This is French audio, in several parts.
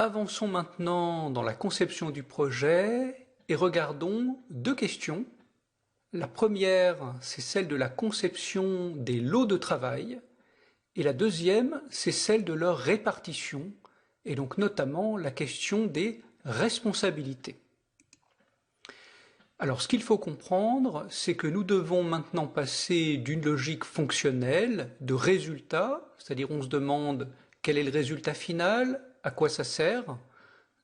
Avançons maintenant dans la conception du projet et regardons deux questions. La première, c'est celle de la conception des lots de travail et la deuxième, c'est celle de leur répartition et donc notamment la question des responsabilités. Alors ce qu'il faut comprendre, c'est que nous devons maintenant passer d'une logique fonctionnelle de résultat, c'est-à-dire on se demande quel est le résultat final, à quoi ça sert.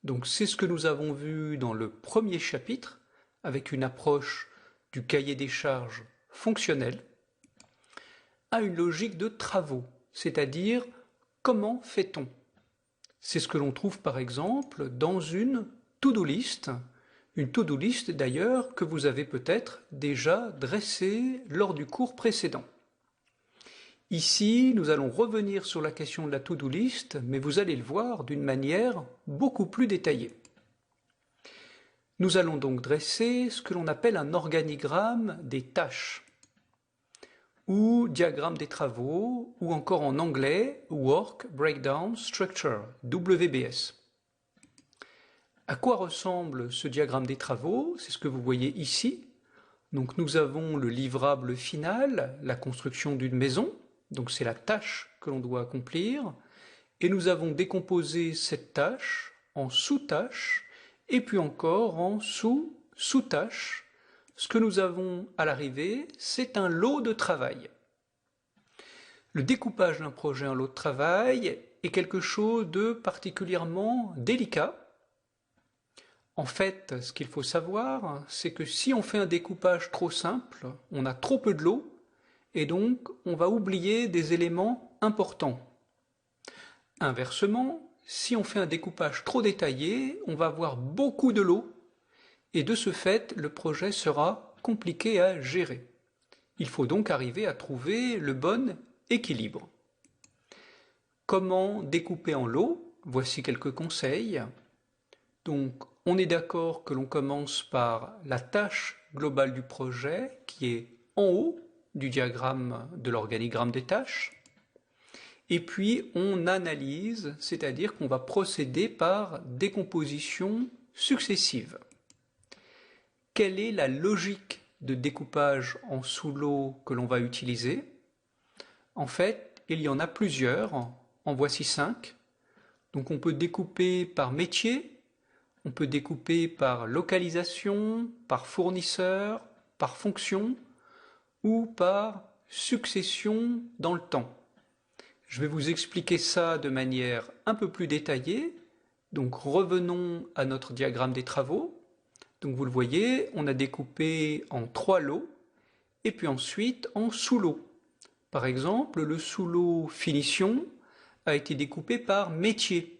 Donc c'est ce que nous avons vu dans le premier chapitre, avec une approche du cahier des charges fonctionnel, à une logique de travaux, c'est-à-dire comment fait-on. C'est ce que l'on trouve par exemple dans une to-do list. Une to-do list d'ailleurs que vous avez peut-être déjà dressée lors du cours précédent. Ici, nous allons revenir sur la question de la to-do list, mais vous allez le voir d'une manière beaucoup plus détaillée. Nous allons donc dresser ce que l'on appelle un organigramme des tâches, ou diagramme des travaux, ou encore en anglais Work Breakdown Structure, WBS. À quoi ressemble ce diagramme des travaux? C'est ce que vous voyez ici. Donc nous avons le livrable final, la construction d'une maison, donc c'est la tâche que l'on doit accomplir, et nous avons décomposé cette tâche en sous-tâches, et puis encore en sous-sous-tâches. Ce que nous avons à l'arrivée, c'est un lot de travail. Le découpage d'un projet en lot de travail est quelque chose de particulièrement délicat. En fait, ce qu'il faut savoir, c'est que si on fait un découpage trop simple, on a trop peu de lots, et donc on va oublier des éléments importants. Inversement, si on fait un découpage trop détaillé, on va avoir beaucoup de lots, et de ce fait, le projet sera compliqué à gérer. Il faut donc arriver à trouver le bon équilibre. Comment découper en lots? Voici quelques conseils. Donc, on est d'accord que l'on commence par la tâche globale du projet qui est en haut du diagramme de l'organigramme des tâches. Et puis, on analyse, c'est-à-dire qu'on va procéder par décomposition successive. Quelle est la logique de découpage en sous-lots que l'on va utiliser? En fait, il y en a plusieurs. En voici 5. Donc, on peut découper par métier. On peut découper par localisation, par fournisseur, par fonction ou par succession dans le temps. Je vais vous expliquer ça de manière un peu plus détaillée. Donc revenons à notre diagramme des travaux. Donc vous le voyez, on a découpé en 3 lots et puis ensuite en sous-lots. Par exemple, le sous-lot finition a été découpé par métier.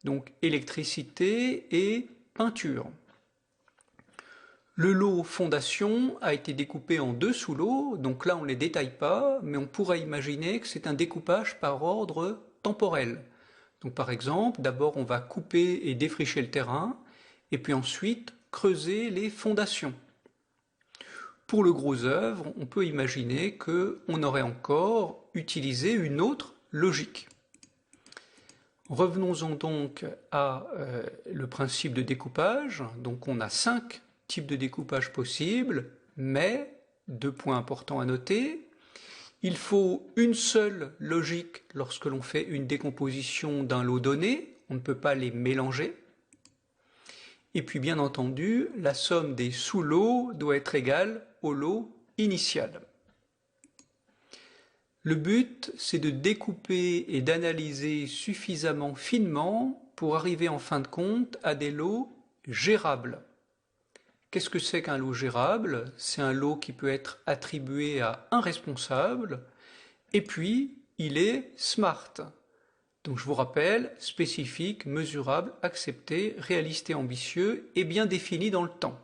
Donc électricité et peinture. Le lot fondation a été découpé en 2 sous-lots, donc là on ne les détaille pas, mais on pourrait imaginer que c'est un découpage par ordre temporel. Donc par exemple, d'abord on va couper et défricher le terrain, et puis ensuite creuser les fondations. Pour le gros œuvre, on peut imaginer qu'on aurait encore utilisé une autre logique. Revenons-en donc à le principe de découpage. Donc on a 5 types de découpage possibles, mais 2 points importants à noter. Il faut une seule logique lorsque l'on fait une décomposition d'un lot donné. On ne peut pas les mélanger. Et puis bien entendu, la somme des sous-lots doit être égale au lot initial. Le but, c'est de découper et d'analyser suffisamment finement pour arriver en fin de compte à des lots gérables. Qu'est-ce que c'est qu'un lot gérable? C'est un lot qui peut être attribué à un responsable, et puis il est SMART. Donc je vous rappelle, spécifique, mesurable, accepté, réaliste et ambitieux, et bien défini dans le temps.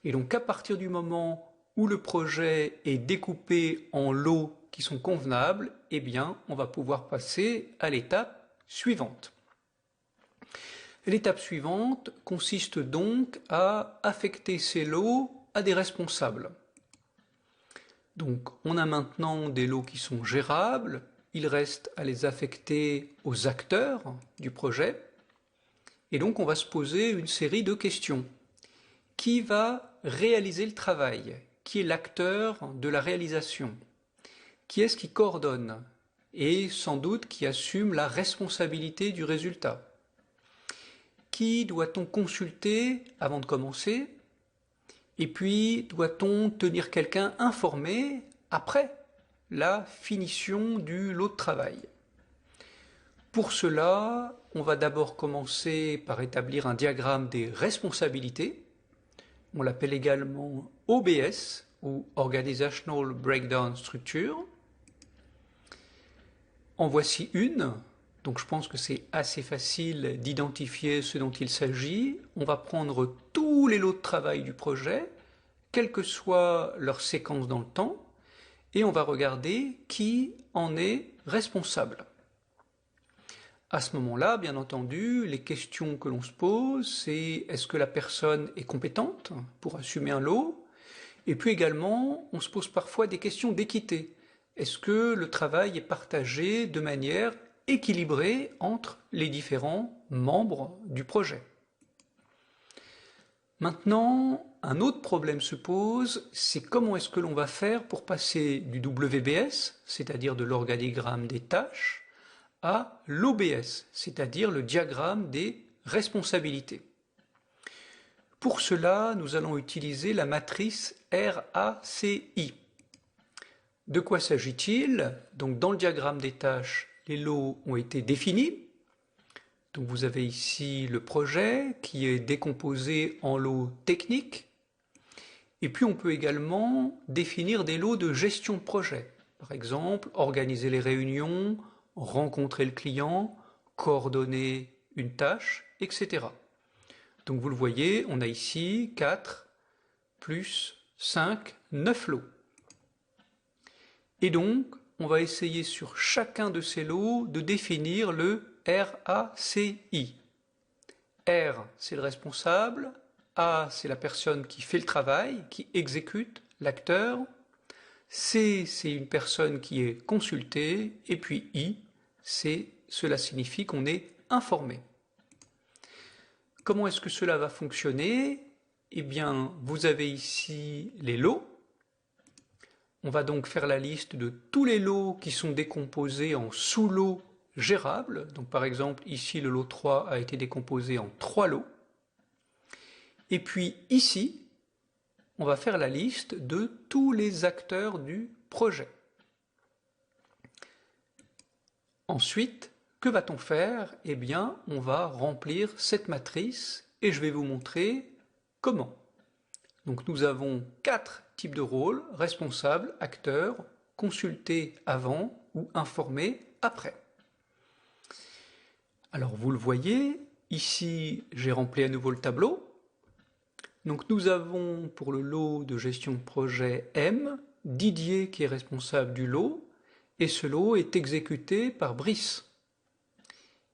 Et donc à partir du moment où le projet est découpé en lots qui sont convenables, eh bien, on va pouvoir passer à l'étape suivante. L'étape suivante consiste donc à affecter ces lots à des responsables. Donc, on a maintenant des lots qui sont gérables, il reste à les affecter aux acteurs du projet. Et donc on va se poser une série de questions. Qui va réaliser le travail? Qui est l'acteur de la réalisation? Qui est-ce qui coordonne? Et sans doute qui assume la responsabilité du résultat? Qui doit-on consulter avant de commencer? Et puis, doit-on tenir quelqu'un informé après la finition du lot de travail? Pour cela, on va d'abord commencer par établir un diagramme des responsabilités. On l'appelle également OBS, ou Organizational Breakdown Structure. En voici une. Donc je pense que c'est assez facile d'identifier ce dont il s'agit. On va prendre tous les lots de travail du projet, quelle que soit leur séquence dans le temps, et on va regarder qui en est responsable. À ce moment-là, bien entendu, les questions que l'on se pose, c'est est-ce que la personne est compétente pour assumer un lot? Et puis également, on se pose parfois des questions d'équité. Est-ce que le travail est partagé de manière équilibrée entre les différents membres du projet? Maintenant, un autre problème se pose, c'est comment est-ce que l'on va faire pour passer du WBS, c'est-à-dire de l'organigramme des tâches, à l'OBS, c'est-à-dire le diagramme des responsabilités. Pour cela, nous allons utiliser la matrice RACI. De quoi s'agit-il? Donc dans le diagramme des tâches, les lots ont été définis. Donc vous avez ici le projet qui est décomposé en lots techniques. Et puis on peut également définir des lots de gestion de projet. Par exemple, organiser les réunions, rencontrer le client, coordonner une tâche, etc. Donc vous le voyez, on a ici 4 plus 5, 9 lots. Et donc, on va essayer sur chacun de ces lots de définir le RACI. R, c'est le responsable. A, c'est la personne qui fait le travail, qui exécute, l'acteur. C, c'est une personne qui est consultée. Et puis I, cela signifie qu'on est informé. Comment est-ce que cela va fonctionner? Eh bien, vous avez ici les lots. On va donc faire la liste de tous les lots qui sont décomposés en sous-lots gérables. Donc par exemple, ici le lot 3 a été décomposé en 3 lots. Et puis ici, on va faire la liste de tous les acteurs du projet. Ensuite, que va-t-on faire? Eh bien, on va remplir cette matrice et je vais vous montrer comment. Donc nous avons 4 types de rôles: responsable, acteur, consulté avant ou informé après. Alors vous le voyez, ici j'ai rempli à nouveau le tableau. Donc nous avons pour le lot de gestion de projet M, Didier qui est responsable du lot, et ce lot est exécuté par Brice.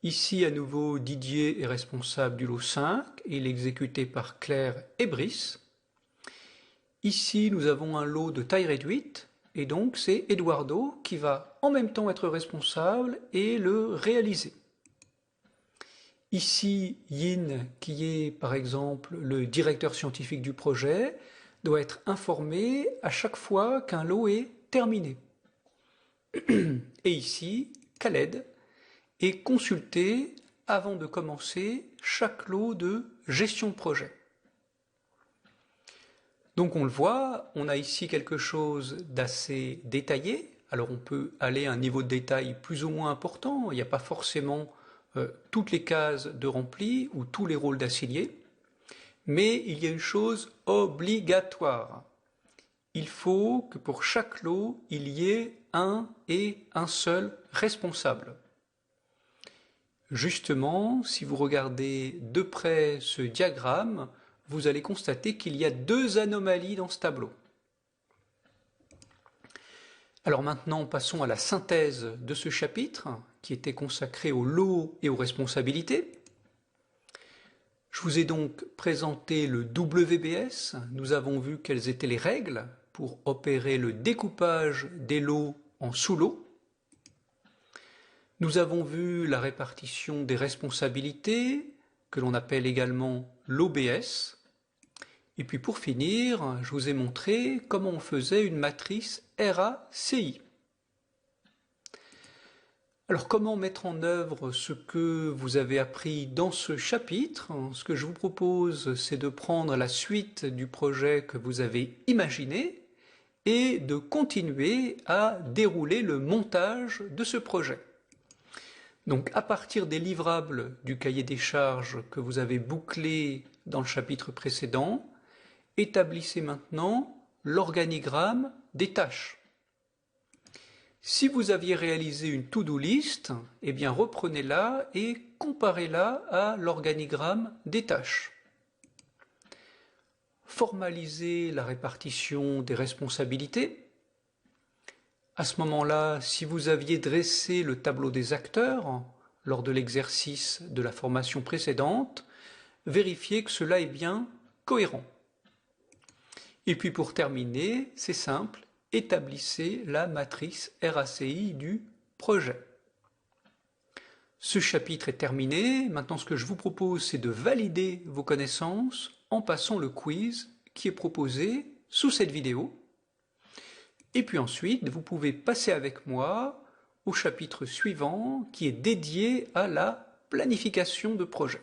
Ici à nouveau Didier est responsable du lot 5, et il est exécuté par Claire et Brice. Ici, nous avons un lot de taille réduite, et donc c'est Eduardo qui va en même temps être responsable et le réaliser. Ici, Yin, qui est par exemple le directeur scientifique du projet, doit être informé à chaque fois qu'un lot est terminé. Et ici, Khaled est consulté avant de commencer chaque lot de gestion de projet. Donc on le voit, on a ici quelque chose d'assez détaillé. Alors on peut aller à un niveau de détail plus ou moins important. Il n'y a pas forcément toutes les cases de rempli ou tous les rôles d'assignés. Mais il y a une chose obligatoire. Il faut que pour chaque lot, il y ait un seul responsable. Justement, si vous regardez de près ce diagramme, vous allez constater qu'il y a 2 anomalies dans ce tableau. Alors maintenant, passons à la synthèse de ce chapitre, qui était consacré aux lots et aux responsabilités. Je vous ai donc présenté le WBS. Nous avons vu quelles étaient les règles pour opérer le découpage des lots en sous-lots. Nous avons vu la répartition des responsabilités, que l'on appelle également l'OBS. Et puis pour finir, je vous ai montré comment on faisait une matrice RACI. Alors comment mettre en œuvre ce que vous avez appris dans ce chapitre? Ce que je vous propose, c'est de prendre la suite du projet que vous avez imaginé et de continuer à dérouler le montage de ce projet. Donc à partir des livrables du cahier des charges que vous avez bouclé dans le chapitre précédent, établissez maintenant l'organigramme des tâches. Si vous aviez réalisé une to-do list, eh bien reprenez-la et comparez-la à l'organigramme des tâches. Formalisez la répartition des responsabilités. À ce moment-là, si vous aviez dressé le tableau des acteurs lors de l'exercice de la formation précédente, vérifiez que cela est bien cohérent. Et puis pour terminer, c'est simple, établissez la matrice RACI du projet. Ce chapitre est terminé. Maintenant, ce que je vous propose, c'est de valider vos connaissances en passant le quiz qui est proposé sous cette vidéo. Et puis ensuite, vous pouvez passer avec moi au chapitre suivant qui est dédié à la planification de projet.